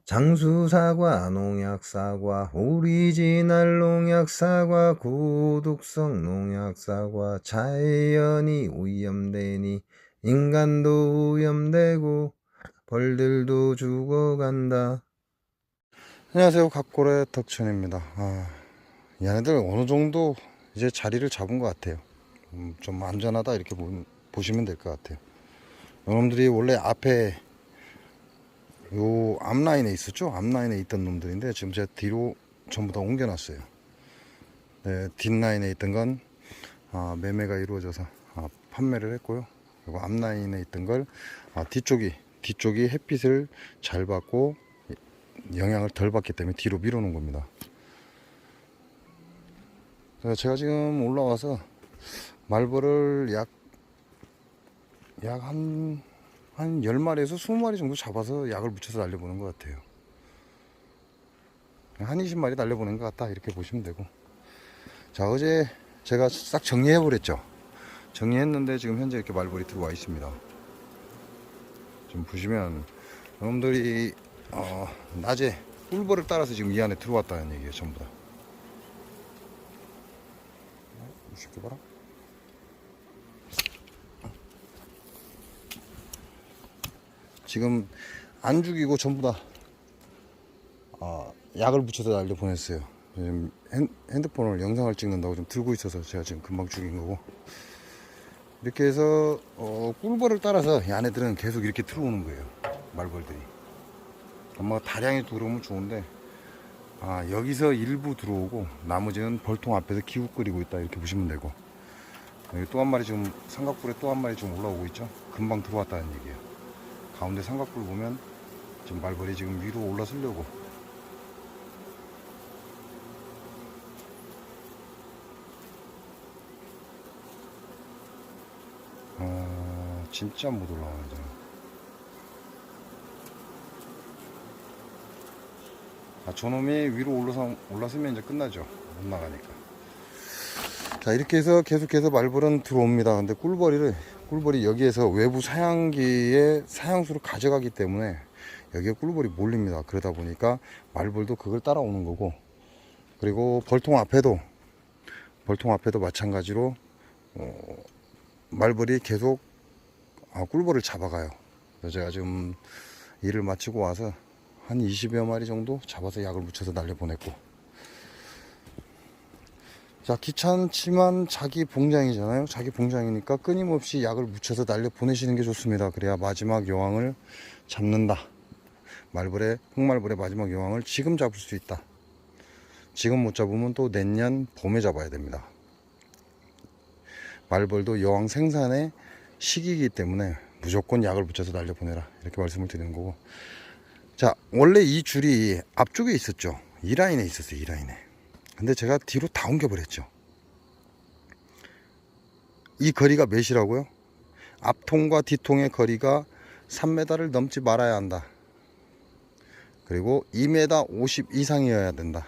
장수사과, 농약사과, 오리지널 농약사과, 고독성 농약사과, 자연이 오염되니 인간도 오염되고 벌들도 죽어간다. 안녕하세요, 각고래 덕천입니다. 얘네들 어느 정도 이제 자리를 잡은 것 같아요. 좀 안전하다 이렇게 보시면 될 것 같아요. 여러분들이 원래 앞에 요 앞라인에 있었죠? 앞라인에 있던 놈들인데 지금 제가 뒤로 전부 다 옮겨놨어요. 네, 뒷라인에 있던 건 매매가 이루어져서 판매를 했고요. 그리고 앞라인에 있던 걸 뒤쪽이 햇빛을 잘 받고 영향을 덜 받기 때문에 뒤로 밀어놓은 겁니다. 제가 지금 올라와서 말벌을 약 한 10마리에서 20마리 정도 잡아서 약을 묻혀서 날려보는 것 같아요. 한 20마리 날려보는 것 같다 이렇게 보시면 되고, 자, 어제 제가 싹 정리해 버렸죠. 정리했는데 지금 현재 이렇게 말벌이 들어와 있습니다. 지금 보시면 여러분들이 낮에 꿀벌을 따라서 지금 이 안에 들어왔다는 얘기예요. 전부 다. 쉽게 봐라. 지금 안 죽이고 전부 다 약을 묻혀서 날려 보냈어요. 지금 핸드폰을 영상을 찍는다고 좀 들고 있어서 제가 지금 금방 죽인 거고, 이렇게 해서 꿀벌을 따라서 이 안에들은 계속 이렇게 들어오는 거예요. 말벌들이 엄마가 다량이 들어오면 좋은데 여기서 일부 들어오고 나머지는 벌통 앞에서 기웃거리고 있다 이렇게 보시면 되고, 여기 또 한 마리 지금 삼각불에 또 한 마리 지금 올라오고 있죠. 금방 들어왔다는 얘기예요. 가운데 삼각불 보면 지금 말벌이 지금 위로 올라서려고 진짜 못 올라가죠. 저놈이 위로 올라서면 이제 끝나죠. 못 나가니까. 자, 이렇게 해서 계속해서 말벌은 들어옵니다. 근데 꿀벌이 여기에서 외부 사양기의 사양수를 가져가기 때문에 여기에 꿀벌이 몰립니다. 그러다 보니까 말벌도 그걸 따라오는 거고, 그리고 벌통 앞에도 마찬가지로 말벌이 계속 꿀벌을 잡아가요. 그래서 제가 지금 일을 마치고 와서 한 20여 마리 정도 잡아서 약을 묻혀서 날려보냈고, 자, 귀찮지만 자기 봉장이잖아요. 자기 봉장이니까 끊임없이 약을 묻혀서 날려보내시는 게 좋습니다. 그래야 마지막 여왕을 잡는다. 흑말벌의 마지막 여왕을 지금 잡을 수 있다. 지금 못 잡으면 또 내년 봄에 잡아야 됩니다. 말벌도 여왕 생산의 시기이기 때문에 무조건 약을 묻혀서 날려보내라 이렇게 말씀을 드리는 거고, 자, 원래 이 줄이 앞쪽에 있었죠. 이 라인에 있었어요. 이 라인에. 근데 제가 뒤로 다 옮겨버렸죠. 이 거리가 몇이라고요? 앞통과 뒤통의 거리가 3m를 넘지 말아야 한다. 그리고 2m 50 이상이어야 된다.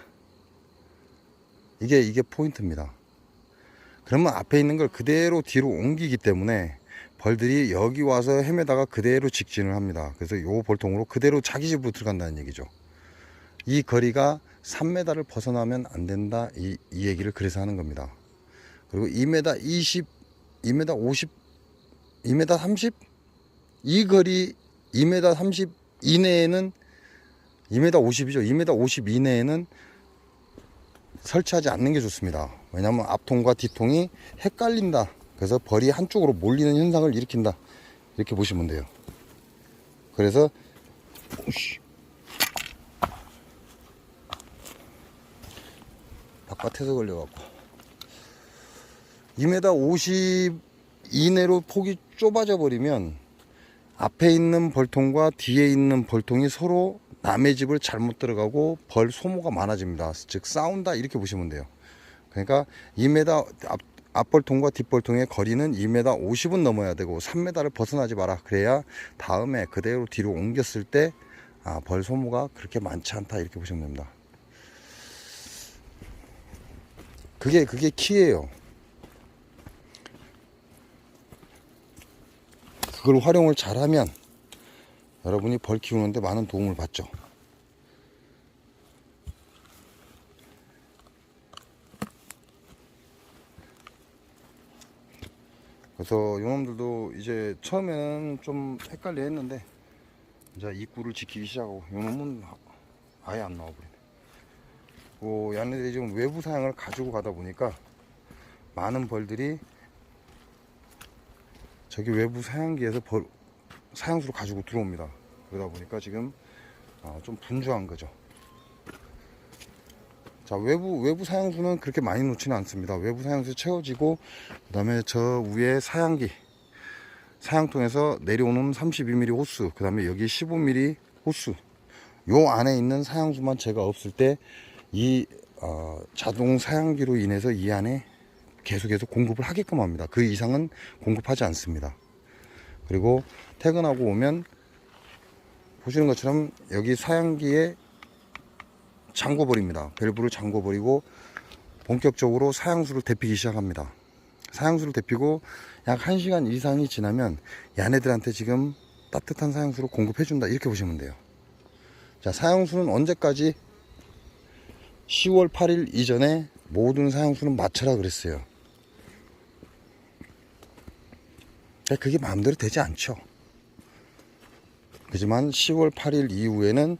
이게 포인트입니다. 그러면 앞에 있는 걸 그대로 뒤로 옮기기 때문에 벌들이 여기 와서 헤매다가 그대로 직진을 합니다. 그래서 요 벌통으로 그대로 자기 집으로 들어간다는 얘기죠. 이 거리가 3m를 벗어나면 안 된다. 이 얘기를 그래서 하는 겁니다. 그리고 2m 20, 2m 50, 2m 30? 이 거리 2m 30 이내에는 2m 50이죠. 2m 50 이내에는 설치하지 않는 게 좋습니다. 왜냐하면 앞통과 뒤통이 헷갈린다. 그래서 벌이 한쪽으로 몰리는 현상을 일으킨다. 이렇게 보시면 돼요. 그래서 바깥에서 걸려갖고 2m 50 이내로 폭이 좁아져 버리면 앞에 있는 벌통과 뒤에 있는 벌통이 서로 남의 집을 잘못 들어가고 벌 소모가 많아집니다. 즉 싸운다 이렇게 보시면 돼요. 그러니까 2m 앞벌통과 뒷벌통의 거리는 2m 50은 넘어야 되고 3m를 벗어나지 마라. 그래야 다음에 그대로 뒤로 옮겼을 때 벌 소모가 그렇게 많지 않다 이렇게 보시면 됩니다. 그게 키예요. 그걸 활용을 잘하면 여러분이 벌 키우는데 많은 도움을 받죠. 그래서 요놈들도 이제 처음에는 좀 헷갈려 했는데 이제 입구를 지키기 시작하고, 요놈은 아예 안 나와버리네. 얘네들이 지금 외부 사양을 가지고 가다 보니까 많은 벌들이 저기 외부 사양기에서 사양수를 가지고 들어옵니다. 그러다 보니까 지금 좀 분주한 거죠. 자, 외부 사양수는 그렇게 많이 놓지는 않습니다. 외부 사양수 채워지고, 그 다음에 저 위에 사양통에서 내려오는 32mm 호스, 그 다음에 여기 15mm 호스, 요 안에 있는 사양수만 제가 없을 때 이 자동 사양기로 인해서 이 안에 계속해서 공급을 하게끔 합니다. 그 이상은 공급하지 않습니다. 그리고 퇴근하고 오면 보시는 것처럼 여기 사양기에 잠궈버립니다. 밸브를 잠궈버리고 본격적으로 사양수를 데피기 시작합니다. 사양수를 데피고 약 1시간 이상이 지나면 얘네들한테 지금 따뜻한 사양수를 공급해준다, 이렇게 보시면 돼요. 자, 사양수는 언제까지? 10월 8일 이전에 모든 사양수는 마쳐라 그랬어요. 그게 마음대로 되지 않죠. 하지만 10월 8일 이후에는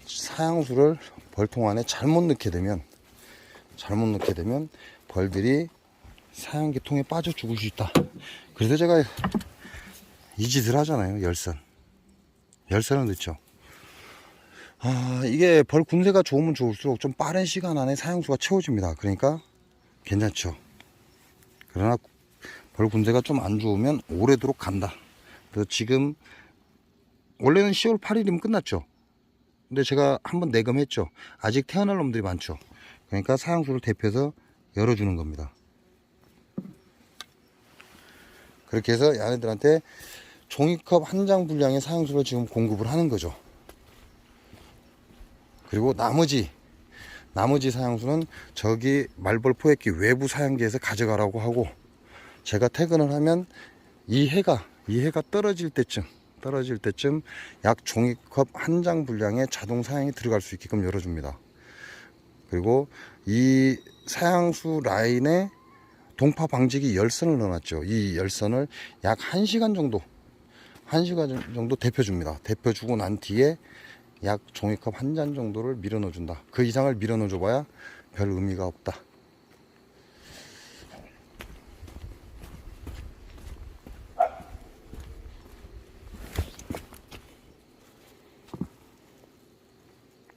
사양수를 벌통 안에 잘못 넣게 되면 벌들이 사양기 통에 빠져 죽을 수 있다. 그래서 제가 이 짓을 하잖아요. 열선을 넣죠. 이게 벌 군세가 좋으면 좋을수록 좀 빠른 시간 안에 사양수가 채워집니다. 그러니까 괜찮죠. 그러나 벌 군세가 좀 안 좋으면 오래도록 간다. 그래서 지금 원래는 10월 8일이면 끝났죠. 근데 제가 한번 내검했죠. 아직 태어날 놈들이 많죠. 그러니까 사양수를 대표해서 열어주는 겁니다. 그렇게 해서 얘네들한테 종이컵 한 장 분량의 사양수를 지금 공급을 하는 거죠. 그리고 나머지 사양수는 저기 말벌 포획기 외부 사양기에서 가져가라고 하고, 제가 퇴근을 하면 이 해가 떨어질 때쯤 약 종이컵 한 장 분량의 자동 사양이 들어갈 수 있게끔 열어줍니다. 그리고 이 사양수 라인에 동파 방지기 열선을 넣어놨죠. 이 열선을 약 1시간 정도 데펴줍니다. 데펴주고 난 뒤에 약 종이컵 한 잔 정도를 밀어 넣어준다. 그 이상을 밀어 넣어줘 봐야 별 의미가 없다.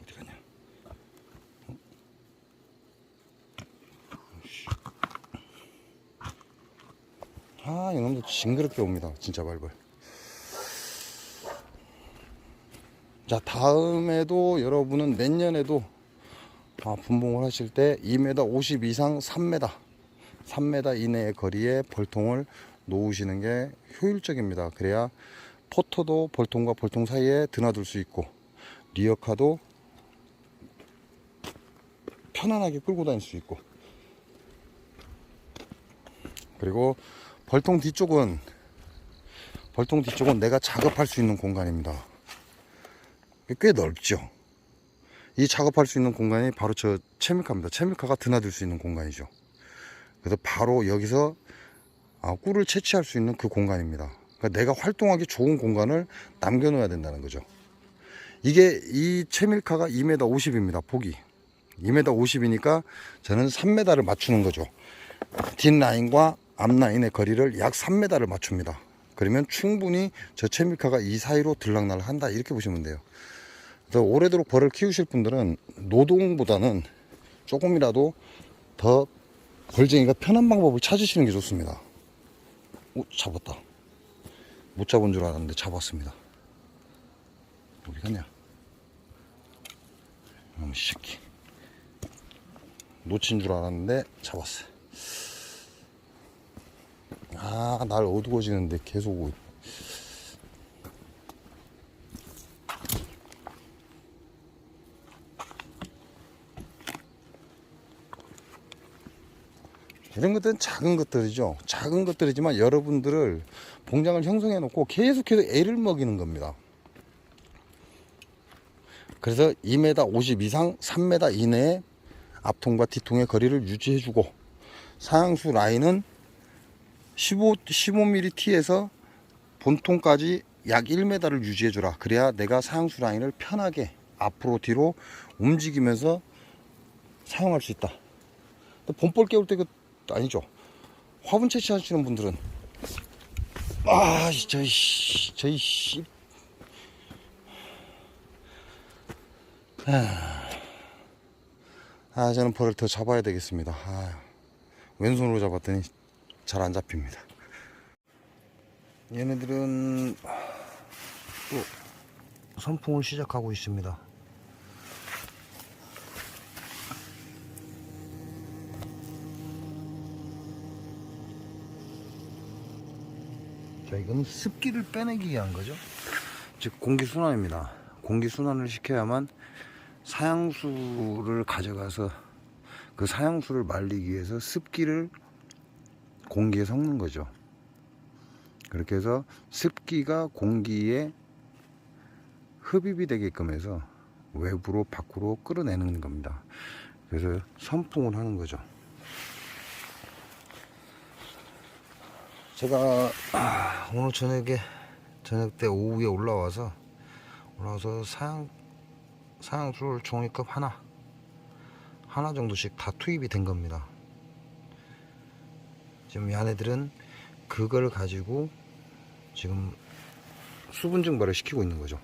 어디 가냐? 이놈들 징그럽게 옵니다. 진짜 말벌. 자, 다음에도 여러분은 내년에도 분봉을 하실 때 2m 50 이상 3m 이내의 거리에 벌통을 놓으시는 게 효율적입니다. 그래야 포터도 벌통과 벌통 사이에 드나들 수 있고, 리어카도 편안하게 끌고 다닐 수 있고, 그리고 벌통 뒤쪽은 내가 작업할 수 있는 공간입니다. 꽤 넓죠. 이 작업할 수 있는 공간이 바로 저 채밀카입니다. 채밀카가 드나들 수 있는 공간이죠. 그래서 바로 여기서 꿀을 채취할 수 있는 그 공간입니다. 그러니까 내가 활동하기 좋은 공간을 남겨놓아야 된다는 거죠. 이 채밀카가 2m 50입니다. 폭이 2m 50이니까 저는 3m를 맞추는 거죠. 뒷라인과 앞라인의 거리를 약 3m를 맞춥니다. 그러면 충분히 저 채밀카가 이 사이로 들락날락 한다, 이렇게 보시면 돼요. 그래서 오래도록 벌을 키우실 분들은 노동보다는 조금이라도 더 벌쟁이가 편한 방법을 찾으시는 게 좋습니다. 잡았다. 못 잡은 줄 알았는데 잡았습니다. 어디 갔냐? 이놈의 새끼. 놓친 줄 알았는데 잡았어. 날 어두워지는데 계속 오고 있네. 이런 것들은 작은 것들이죠. 작은 것들이지만 여러분들을 봉장을 형성해 놓고 계속해서 애를 먹이는 겁니다. 그래서 2m 50 이상 3m 이내에 앞통과 뒤통의 거리를 유지해 주고, 사양수 라인은 15mm T에서 본통까지 약 1m를 유지해줘라. 그래야 내가 사양수 라인을 편하게 앞으로 뒤로 움직이면서 사용할 수 있다. 본볼 깨울 때 아니죠. 화분 채취하시는 분들은 저희 씨. 저는 벌을 더 잡아야 되겠습니다. 왼손으로 잡았더니 잘 안 잡힙니다. 얘네들은 또 선풍을 시작하고 있습니다. 자, 이건 습기를 빼내기 위한 거죠. 즉 공기순환입니다. 공기순환을 시켜야만 사양수를 가져가서 그 사양수를 말리기 위해서 습기를 공기에 섞는 거죠. 그렇게 해서 습기가 공기에 흡입이 되게끔 해서 외부로 밖으로 끌어내는 겁니다. 그래서 선풍을 하는 거죠. 제가 오늘 저녁 때 오후에 올라와서 사양수를 종이컵 하나 정도씩 다 투입이 된 겁니다. 지금 이 아내들은 그걸 가지고 지금 수분 증발을 시키고 있는 거죠.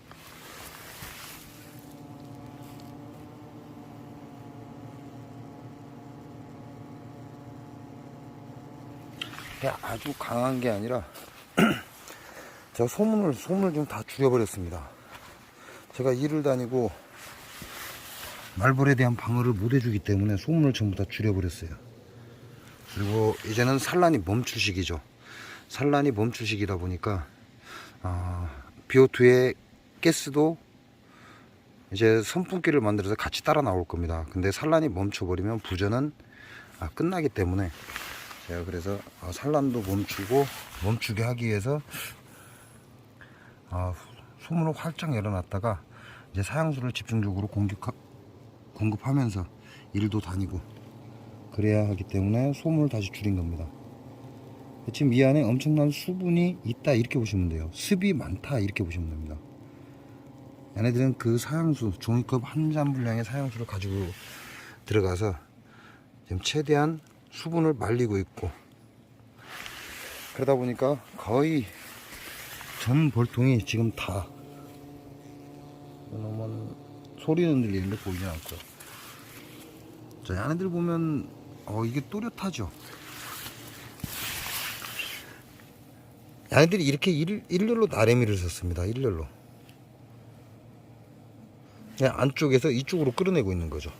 아주 강한 게 아니라 제가 소문을 좀 다 줄여버렸습니다. 제가 일을 다니고 말벌에 대한 방어를 못 해주기 때문에 소문을 전부 다 줄여버렸어요. 그리고 이제는 산란이 멈출 시기죠. 산란이 멈출 시기다 보니까 BO2의 가스도 이제 선풍기를 만들어서 같이 따라 나올 겁니다. 근데 산란이 멈춰버리면 부전은 끝나기 때문에 제가 그래서 산란도 멈추게 하기 위해서 소문을 활짝 열어놨다가 이제 사양수를 집중적으로 공급하면서 일도 다니고 그래야 하기 때문에 소문을 다시 줄인 겁니다. 지금 이 안에 엄청난 수분이 있다 이렇게 보시면 돼요. 습이 많다 이렇게 보시면 됩니다. 얘네들은 그 사양수 종이컵 한 잔 분량의 사양수를 가지고 들어가서 지금 최대한 수분을 말리고 있고, 그러다 보니까 거의 전 벌통이 지금 다 이놈은 소리는 들리는데 보이진 않고요. 자, 얘네들 보면 이게 또렷하죠. 얘네들이 이렇게 일렬로 나래미를 썼습니다. 일렬로 그냥 안쪽에서 이쪽으로 끌어내고 있는 거죠.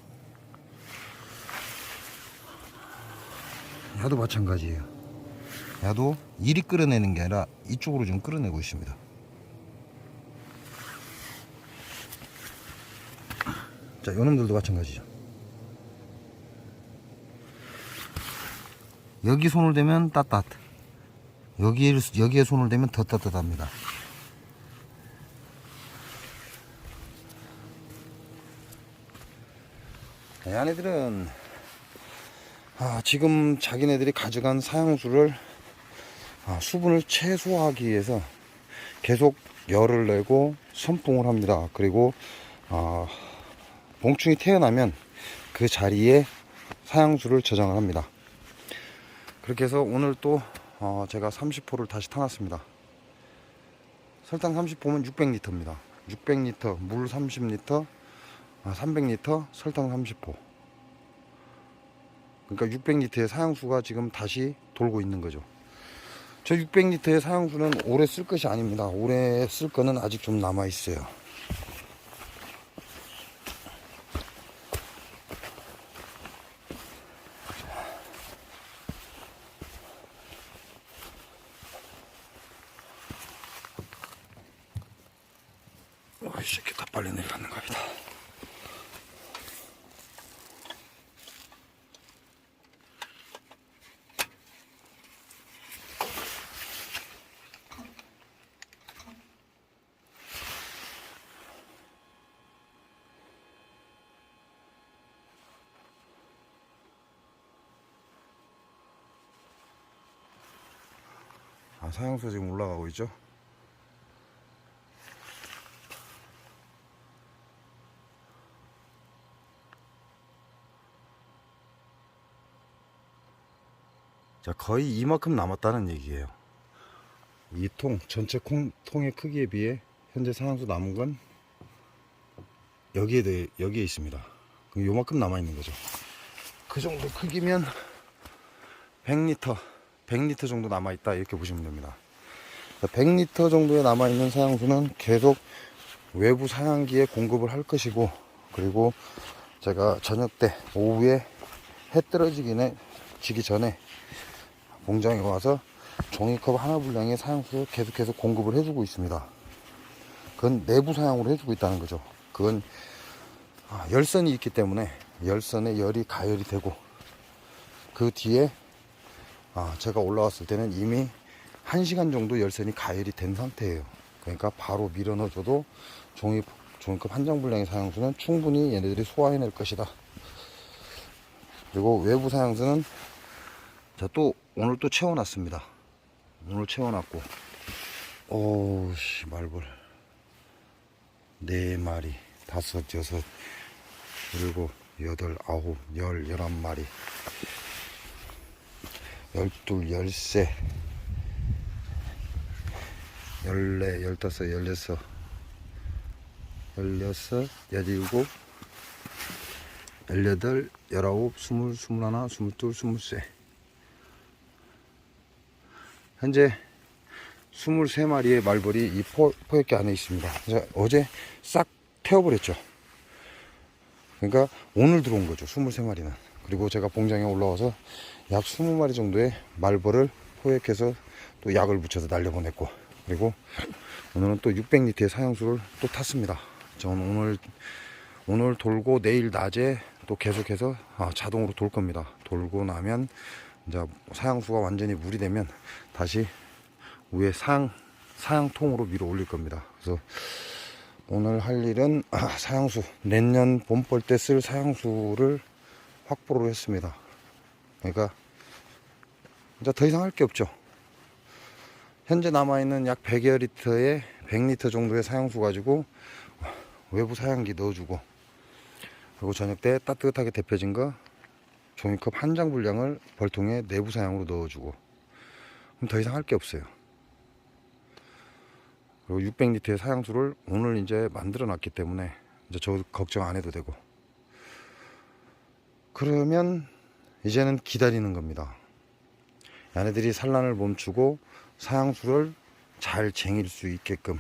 야도 마찬가지예요. 야도 이리 끌어내는 게 아니라 이쪽으로 좀 끌어내고 있습니다. 자, 요놈들도 마찬가지죠. 여기 손을 대면 따뜻, 여기에 손을 대면 더 따뜻합니다. 이 안에들은 지금 자기네들이 가져간 사양수를 수분을 최소화하기 위해서 계속 열을 내고 선풍을 합니다. 그리고 봉충이 태어나면 그 자리에 사양수를 저장을 합니다. 그렇게 해서 오늘 또 제가 30호를 다시 타놨습니다. 설탕 30호면 600리터입니다. 600리터, 물 30리터, 300리터, 설탕 30호. 그러니까 600리터의 사양수가 지금 다시 돌고 있는 거죠. 저 600리터의 사양수는 오래 쓸 것이 아닙니다. 오래 쓸 거는 아직 좀 남아 있어요. 이 새끼 다 빨리 내려가는 겁니다. 사양수 지금 올라가고 있죠. 자, 거의 이만큼 남았다는 얘기예요. 이 전체 통의 크기에 비해 현재 사양수 남은 건 여기에 있습니다. 요만큼 남아 있는 거죠. 그 정도 크기면 100리터 정도 남아 있다 이렇게 보시면 됩니다. 100리터 정도에 남아 있는 사양수는 계속 외부 사양기에 공급을 할 것이고, 그리고 제가 저녁 때 오후에 해 떨어지기 전에 공장에 와서 종이컵 하나 분량의 사양수를 계속해서 공급을 해주고 있습니다. 그건 내부 사양으로 해주고 있다는 거죠. 그건 열선이 있기 때문에 열선에 열이 가열이 되고, 그 뒤에 제가 올라왔을 때는 이미 1시간 정도 열선이 가열이 된 상태예요. 그러니까 바로 밀어 넣어줘도 종이컵 한 장 분량의 사양수는 충분히 얘네들이 소화해낼 것이다. 그리고 외부 사양수는 오늘 또 채워놨습니다. 오늘 채워놨고, 오우씨, 말벌 4마리, 5, 6, 7, 8, 9, 10, 11마리, 12, 13, 14, 15, 16, 17, 18, 19, 20, 21, 22, 23. 현재 23마리의 말벌이 이 포획기 안에 있습니다. 어제 싹 태워버렸죠. 그러니까 오늘 들어온 거죠, 23마리는. 그리고 제가 봉장에 올라와서 약 20마리 정도의 말벌을 포획해서 또 약을 붙여서 날려보냈고, 그리고 오늘은 또 600리터의 사양수를 또 탔습니다. 저는 오늘 돌고 내일 낮에 또 계속해서 자동으로 돌 겁니다. 돌고 나면 이제 사양수가 완전히 물이 되면 다시 위에 사양통으로 밀어 올릴 겁니다. 그래서 오늘 할 일은 사양수, 내년 봄벌 때 쓸 사양수를 확보를 했습니다. 그러니까 이제 더 이상 할 게 없죠. 현재 남아있는 약 100여 리터에 100리터 정도의 사양수 가지고 외부 사양기 넣어주고, 그리고 저녁 때 따뜻하게 데펴진 거 종이컵 한 장 분량을 벌통에 내부 사양으로 넣어주고, 그럼 더 이상 할 게 없어요. 그리고 600리터의 사양수를 오늘 이제 만들어 놨기 때문에 이제 저 걱정 안 해도 되고, 그러면 이제는 기다리는 겁니다. 얘네들이 산란을 멈추고 사양수를 잘 쟁일 수 있게끔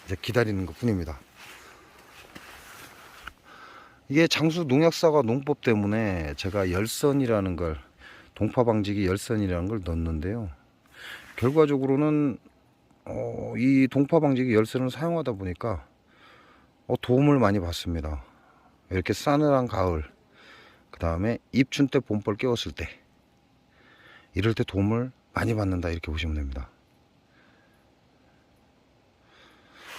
이제 기다리는 것 뿐입니다. 이게 장수 농약사과 농법 때문에 제가 열선이라는 걸, 동파방지기 열선이라는 걸 넣었는데요. 결과적으로는 이 동파방지기 열선을 사용하다 보니까 도움을 많이 받습니다. 이렇게 싸늘한 가을, 그 다음에 입춘 때 봄벌 깨웠을 때, 이럴 때 도움을 많이 받는다 이렇게 보시면 됩니다.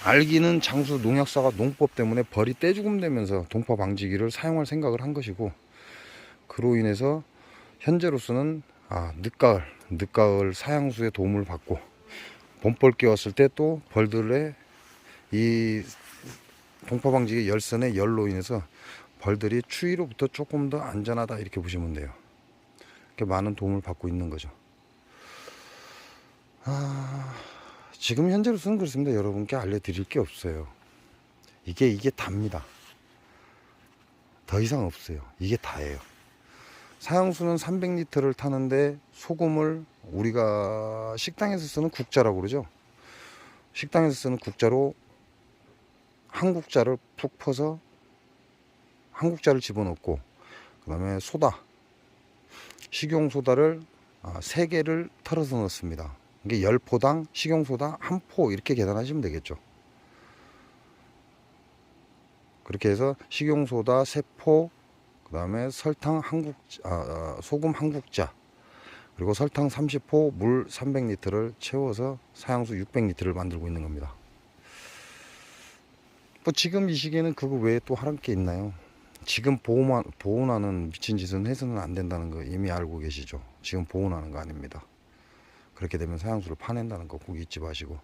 알기는 장수 농약사가 농법 때문에 벌이 떼죽음 되면서 동파 방지기를 사용할 생각을 한 것이고, 그로 인해서 현재로서는 늦가을 사양수의 도움을 받고 봄벌 끼웠을 때 또 벌들의 이 동파 방지기 열선의 열로 인해서 벌들이 추위로부터 조금 더 안전하다 이렇게 보시면 돼요. 이렇게 많은 도움을 받고 있는 거죠. 지금 현재로서는 그렇습니다. 여러분께 알려드릴 게 없어요. 이게 답니다. 더 이상 없어요. 이게 다예요. 사양수는 300리터를 타는데 소금을 우리가 식당에서 쓰는 국자라고 그러죠. 식당에서 쓰는 국자로 한 국자를 푹 퍼서 한 국자를 집어넣고, 그 다음에 식용소다를 3개를 털어서 넣습니다. 이게 10포당 식용소다 1포 이렇게 계산하시면 되겠죠. 그렇게 해서 식용소다 3포, 그 다음에 설탕 소금 한 국자, 그리고 설탕 30포, 물 300리터를 채워서 사양수 600리터를 만들고 있는 겁니다. 뭐 지금 이 시기에는 그거 외에 또 하는 게 있나요? 지금 보온하는 미친 짓은 해서는 안 된다는 거 이미 알고 계시죠? 지금 보온하는 거 아닙니다. 그렇게 되면 사양수를 파낸다는 거 꼭 잊지 마시고.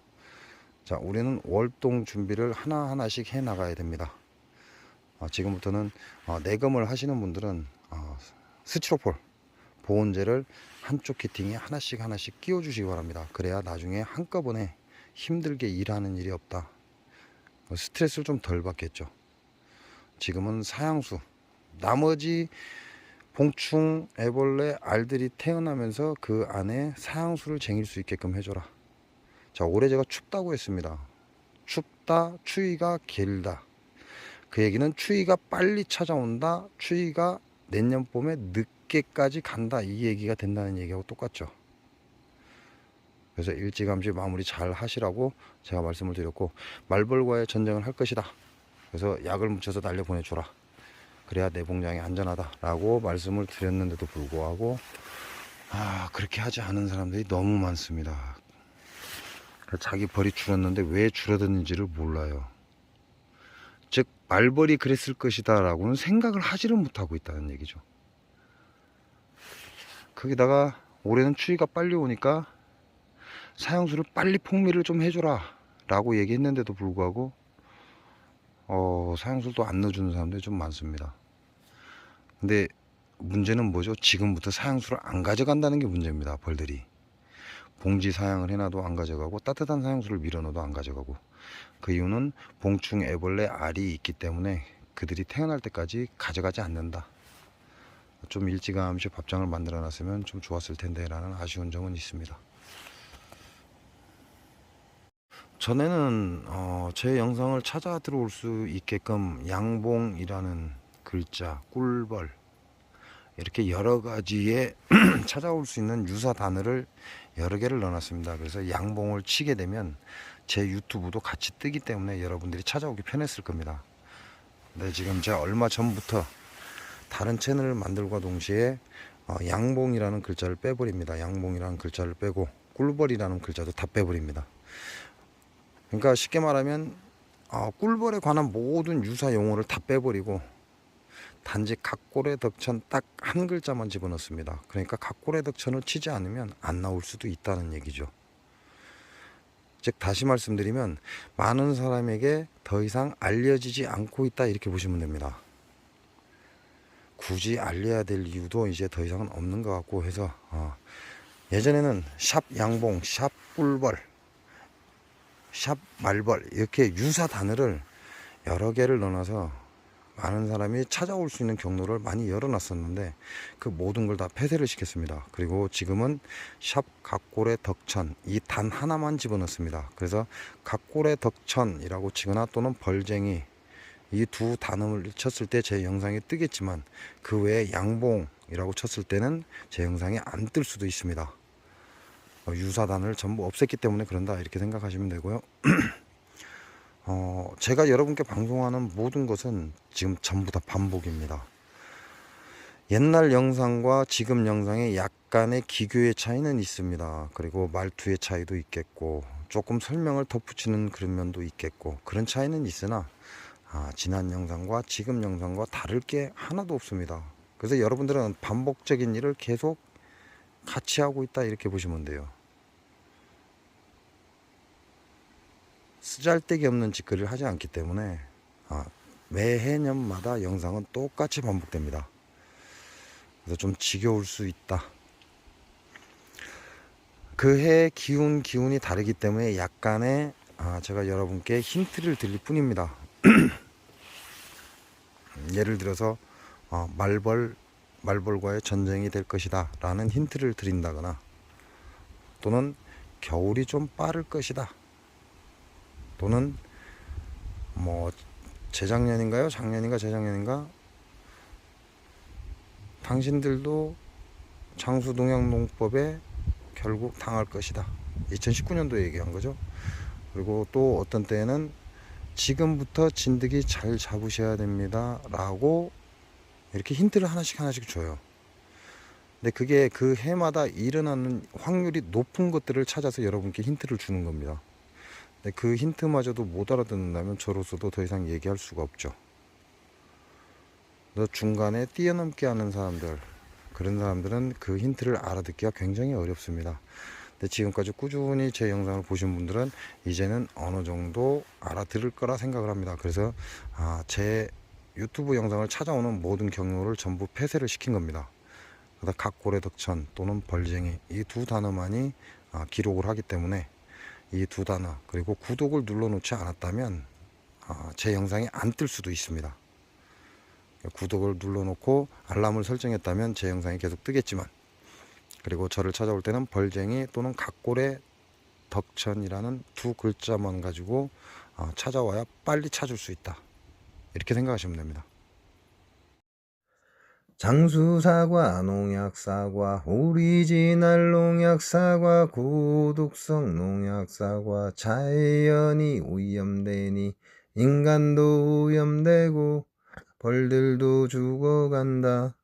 자, 우리는 월동 준비를 하나하나씩 해 나가야 됩니다. 지금부터는 내금을 하시는 분들은 스티로폴 보온재를 한쪽 기팅에 하나씩 끼워 주시기 바랍니다. 그래야 나중에 한꺼번에 힘들게 일하는 일이 없다. 스트레스를 좀 덜 받겠죠. 지금은 사양수, 나머지 봉충, 애벌레, 알들이 태어나면서 그 안에 사양수를 쟁일 수 있게끔 해줘라. 자, 올해 제가 춥다고 했습니다. 춥다, 추위가 길다. 그 얘기는 추위가 빨리 찾아온다, 추위가 내년 봄에 늦게까지 간다, 이 얘기가 된다는 얘기하고 똑같죠. 그래서 일찌감치 마무리 잘 하시라고 제가 말씀을 드렸고, 말벌과의 전쟁을 할 것이다. 그래서 약을 묻혀서 날려 보내줘라. 그래야 내 봉장이 안전하다 라고 말씀을 드렸는데도 불구하고 그렇게 하지 않은 사람들이 너무 많습니다. 자기 벌이 줄었는데 왜 줄어드는지를 몰라요. 즉 말벌이 그랬을 것이다 라고는 생각을 하지를 못하고 있다는 얘기죠. 거기다가 올해는 추위가 빨리 오니까 사형수를 빨리 폭미를 좀 해줘라 라고 얘기했는데도 불구하고 사형수도 안 넣어주는 사람들이 좀 많습니다. 근데 문제는 뭐죠? 지금부터 사형수를 안 가져간다는 게 문제입니다. 벌들이 봉지 사양을 해놔도 안 가져가고, 따뜻한 사형수를 밀어넣어도 안 가져가고. 그 이유는 봉충, 애벌레, 알이 있기 때문에 그들이 태어날 때까지 가져가지 않는다. 좀 일찌감치 밥장을 만들어 놨으면 좀 좋았을 텐데 라는 아쉬운 점은 있습니다. 전에는 제 영상을 찾아 들어올 수 있게끔 양봉이라는 글자, 꿀벌, 이렇게 여러 가지의 찾아올 수 있는 유사 단어를 여러 개를 넣어놨습니다. 그래서 양봉을 치게 되면 제 유튜브도 같이 뜨기 때문에 여러분들이 찾아오기 편했을 겁니다. 근데 지금 제가 얼마 전부터 다른 채널을 만들과 동시에 양봉이라는 글자를 빼버립니다. 양봉이라는 글자를 빼고 꿀벌이라는 글자도 다 빼버립니다. 그러니까 쉽게 말하면 꿀벌에 관한 모든 유사 용어를 다 빼버리고 단지 각골의 덕천 딱 한 글자만 집어넣습니다. 그러니까 각골의 덕천을 치지 않으면 안 나올 수도 있다는 얘기죠. 즉 다시 말씀드리면 많은 사람에게 더 이상 알려지지 않고 있다, 이렇게 보시면 됩니다. 굳이 알려야 될 이유도 이제 더 이상은 없는 것 같고 해서 예전에는 샵 양봉, 샵 꿀벌, 샵 말벌 이렇게 유사 단어를 여러 개를 넣어놔서 많은 사람이 찾아올 수 있는 경로를 많이 열어놨었는데 그 모든 걸 다 폐쇄를 시켰습니다. 그리고 지금은 샵 각골의 덕천 이 단 하나만 집어넣습니다. 그래서 각골의 덕천이라고 치거나 또는 벌쟁이 이 두 단어를 쳤을 때 제 영상이 뜨겠지만 그 외에 양봉이라고 쳤을 때는 제 영상이 안 뜰 수도 있습니다. 유사 단어를 전부 없앴기 때문에 그런다, 이렇게 생각하시면 되고요. 제가 여러분께 방송하는 모든 것은 지금 전부 다 반복입니다. 옛날 영상과 지금 영상에 약간의 기교의 차이는 있습니다. 그리고 말투의 차이도 있겠고 조금 설명을 덧붙이는 그런 면도 있겠고 그런 차이는 있으나 지난 영상과 지금 영상과 다를 게 하나도 없습니다. 그래서 여러분들은 반복적인 일을 계속 같이 하고 있다, 이렇게 보시면 돼요. 쓰잘데기 없는 짓거리를 하지 않기 때문에 매해년마다 영상은 똑같이 반복됩니다. 그래서 좀 지겨울 수 있다. 그 해 기운이 다르기 때문에 약간의 제가 여러분께 힌트를 드릴 뿐입니다. 예를 들어서 말벌과의 전쟁이 될 것이다 라는 힌트를 드린다거나, 또는 겨울이 좀 빠를 것이다, 또는 재작년인가요? 작년인가 재작년인가? 당신들도 장수농약농법에 결국 당할 것이다. 2019년도 얘기한 거죠. 그리고 또 어떤 때에는 지금부터 진드기 잘 잡으셔야 됩니다 라고 이렇게 힌트를 하나씩 줘요. 근데 그게 그 해마다 일어나는 확률이 높은 것들을 찾아서 여러분께 힌트를 주는 겁니다. 근데 그 힌트마저도 못 알아듣는다면 저로서도 더 이상 얘기할 수가 없죠. 너 중간에 뛰어넘게 하는 사람들, 그런 사람들은 그 힌트를 알아듣기가 굉장히 어렵습니다. 근데 지금까지 꾸준히 제 영상을 보신 분들은 이제는 어느 정도 알아들을 거라 생각을 합니다. 그래서 제 유튜브 영상을 찾아오는 모든 경로를 전부 폐쇄를 시킨 겁니다. 그래서 각고래덕천 또는 벌쟁이 이 두 단어만이 기록을 하기 때문에 이 두 단어 그리고 구독을 눌러 놓지 않았다면 제 영상이 안 뜰 수도 있습니다. 구독을 눌러 놓고 알람을 설정했다면 제 영상이 계속 뜨겠지만, 그리고 저를 찾아올 때는 벌쟁이 또는 각고래 덕천이라는 두 글자만 가지고 찾아와야 빨리 찾을 수 있다, 이렇게 생각하시면 됩니다. 장수사과, 농약사과, 오리지널 농약사과, 고독성 농약사과, 자연이 오염되니 인간도 오염되고 벌들도 죽어간다.